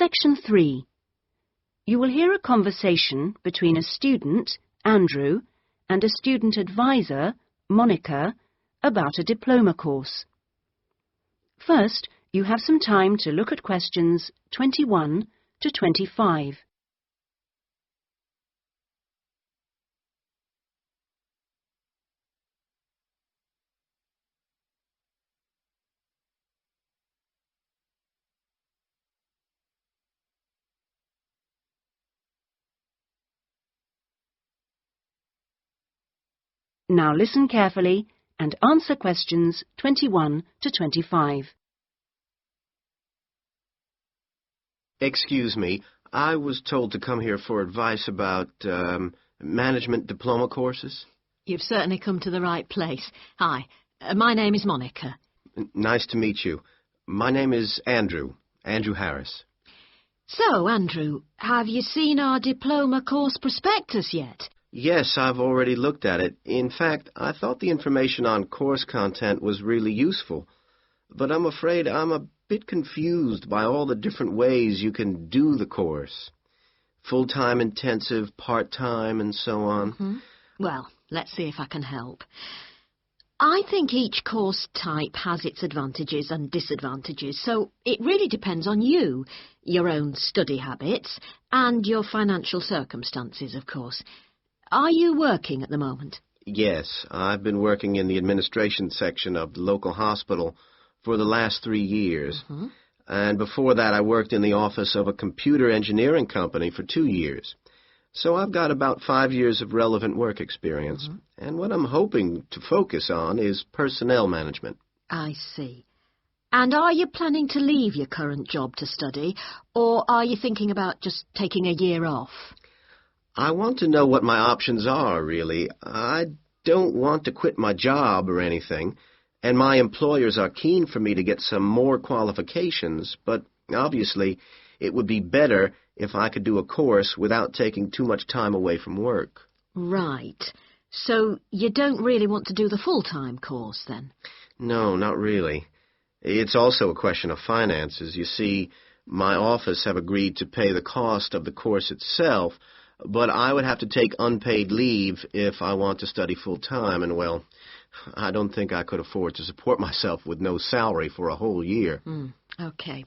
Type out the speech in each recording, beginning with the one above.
Section 3. You will hear a conversation between a student, Andrew, and a student advisor, Monica, about a diploma course. First, you have some time to look at questions 21 to 25. Now listen carefully and answer questions 21 to 25. Excuse me, I was told to come here for advice about management diploma courses. You've certainly come to the right place. Hi, my name is Monica. Nice to meet you. My name is Andrew Harris. So, Andrew, have you seen our diploma course prospectus yet? Yes, I've already looked at it. In fact, I thought the information on course content was really useful. But I'm afraid I'm a bit confused by all the different ways you can do the course. Full-time intensive, part-time, and so on. Mm-hmm. Well, let's see if I can help. I think each course type has its advantages and disadvantages, so it really depends on you, your own study habits, and your financial circumstances, of course. Are you working at the moment? Yes, I've been working in the administration section of the local hospital for the last 3 years. Mm-hmm. And before that, I worked in the office of a computer engineering company for 2 years. So I've got about 5 years of relevant work experience. Mm-hmm. And what I'm hoping to focus on is personnel management. I see. And are you planning to leave your current job to study, or are you thinking about just taking a year off? I want to know what my options are, really. I don't want to quit my job or anything, and my employers are keen for me to get some more qualifications, but obviously it would be better if I could do a course without taking too much time away from work. Right. So you don't really want to do the full-time course, then? No, not really. It's also a question of finances. You see, my office have agreed to pay the cost of the course itself, but I would have to take unpaid leave if I want to study full-time, and, well, I don't think I could afford to support myself with no salary for a whole year. Okay.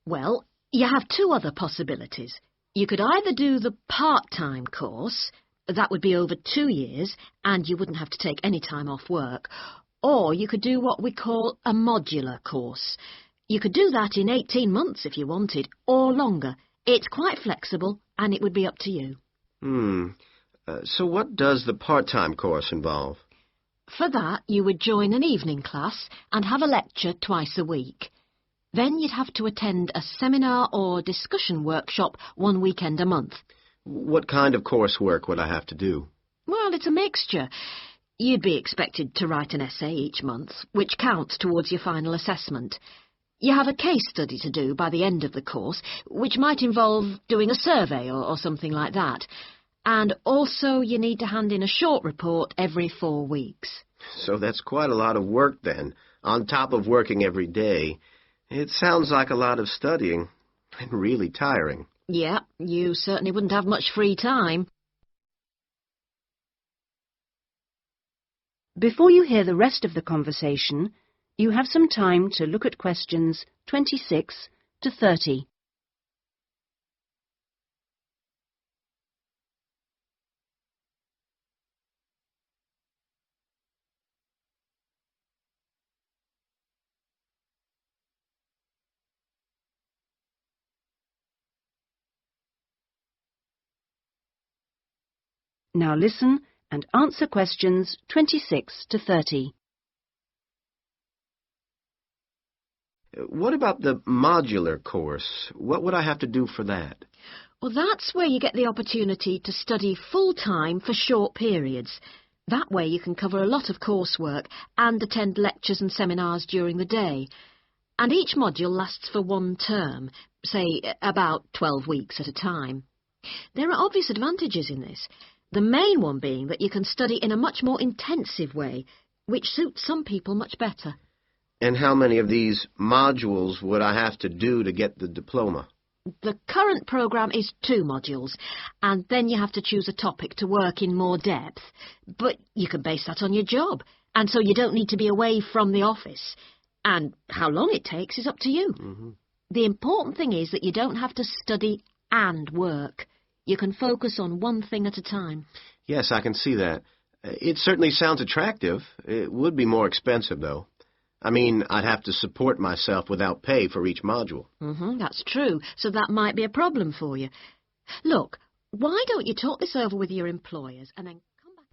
Well, you have two other possibilities. You could either do the part-time course, that would be over 2 years, and you wouldn't have to take any time off work, or you could do what we call a modular course. You could do that in 18 months if you wanted, or longer. It's quite flexible, and it would be up to you. So what does the part-time course involve? For that, you would join an evening class and have a lecture twice a week. Then you'd have to attend a seminar or discussion workshop 1 weekend a month. What kind of coursework would I have to do? Well, it's a mixture. You'd be expected to write an essay each month, which counts towards your final assessment. You have a case study to do by the end of the course, which might involve doing a survey or something like that. And also you need to hand in a short report every 4 weeks. So that's quite a lot of work then, on top of working every day. It sounds like a lot of studying, and really tiring. Yeah, you certainly wouldn't have much free time. Before you hear the rest of the conversation, you have some time to look at questions 26 to 30. Now listen and answer questions 26 to 30. What about the modular course? What would I have to do for that? Well, that's where you get the opportunity to study full-time for short periods. That way you can cover a lot of coursework and attend lectures and seminars during the day. And each module lasts for 1 term, say about 12 weeks at a time. There are obvious advantages in this. The main one being that you can study in a much more intensive way, which suits some people much better. And how many of these modules would I have to do to get the diploma? The current programme is 2 modules, and then you have to choose a topic to work in more depth. But you can base that on your job, and so you don't need to be away from the office. And how long it takes is up to you. The important thing is that you don't have to study and work. You can focus on one thing at a time. Yes, I can see that. It certainly sounds attractive. It would be more expensive, though. I mean, I'd have to support myself without pay for each module. That's true, so that might be a problem for you. Look, why don't you talk this over with your employers and then come back...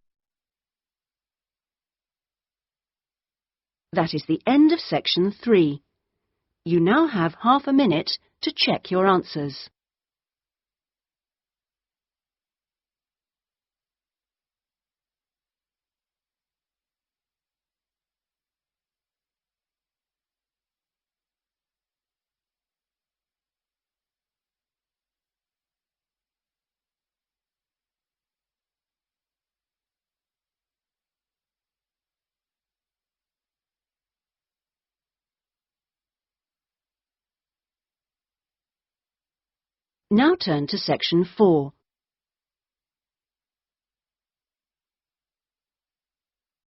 That is the end of section 3. You now have half a minute to check your answers. Now turn to section 4.